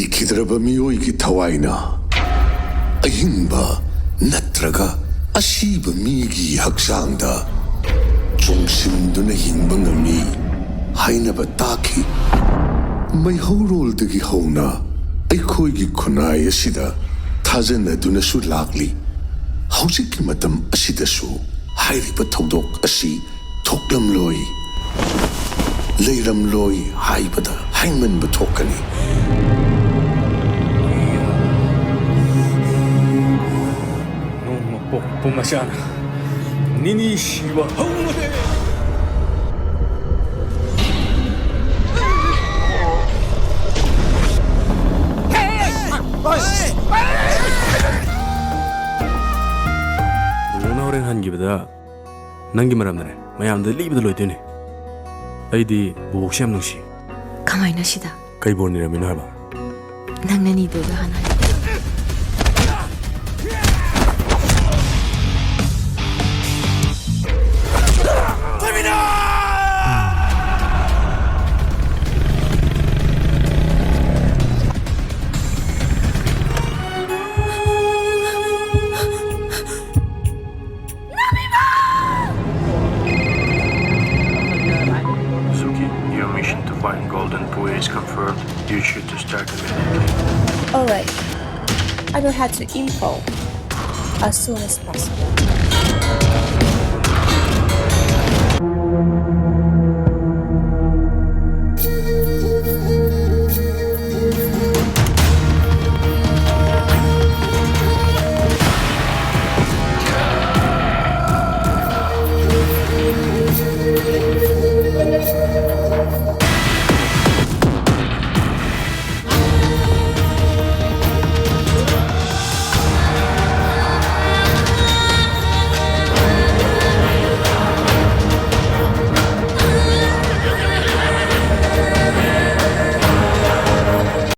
ꯁꯤꯈꯤꯗ꯭ꯔꯕ ꯃꯤꯑꯣꯏꯒꯤ ꯊꯋꯥꯏꯅ ꯑꯍꯤꯡꯕ ꯅꯠꯇ꯭ꯔꯒ ꯑꯁꯤꯕ ꯃꯤꯒꯤ ꯍꯛꯆꯥꯡꯗ ꯆꯣꯡꯁꯤꯟꯗꯨꯅ ꯍꯤꯡꯕ ꯉꯝꯃꯤ ꯍꯥꯏꯅꯕ ꯇꯥꯈꯤ꯫ ꯃꯩꯍꯧꯔꯣꯜꯗꯒꯤ ꯍꯧꯅ ꯑꯩꯈꯣꯏꯒꯤ ꯈꯨꯟꯅꯥꯏ ꯑꯁꯤꯗ ꯊꯥꯖꯅꯗꯨꯅꯁꯨ ꯂꯥꯛꯂꯤ꯫ ꯍꯧꯖꯤꯛꯀꯤ ꯃꯇꯝ ꯑꯁꯤꯗꯁꯨ ꯍꯥꯏꯔꯤꯕ ꯊꯧꯗꯣꯛ ꯑꯁꯤ ꯊꯣꯛꯂꯝꯂꯣꯏ, ꯂꯩꯔꯝꯂꯣꯏ ꯍꯥꯏꯕꯗ ꯍꯥꯏꯃꯟꯕ ꯊꯣꯛꯀꯅꯤ꯫ ꯅꯣꯡꯃ ꯄꯣꯛꯄ ꯃꯆꯥꯅ ꯅꯤꯅꯤ ꯁꯤꯕ ꯍꯧꯅꯔꯦ꯫ ꯕꯨꯕꯣꯛꯅ ꯍꯣꯔꯦꯟ ꯍꯟꯈꯤꯕꯗ ꯅꯪꯒꯤ ꯃꯔꯝꯗꯅꯦ ꯃꯌꯥꯝꯗ ꯂꯤꯕꯗ ꯂꯣꯏꯗꯣꯏꯅꯦ꯫ ꯑꯩꯗꯤ ꯕꯨꯕꯣꯛꯁꯦ ꯌꯥꯝ ꯅꯨꯡꯁꯤ꯫ ꯀꯃꯥꯏꯅ ꯁꯤꯗ? ꯀꯩ ꯕꯣꯔ ꯅꯤꯔꯝꯃꯤꯅꯣ ꯍꯥꯏꯕ? ꯅꯪꯅ ꯅꯤꯗꯣꯏꯒ ꯍꯥꯟꯅ ꯍꯥꯏ꯫ Suki, your mission to find Golden Pui is confirmed. You should to start immediately. Alright, I will head to info as soon as possible.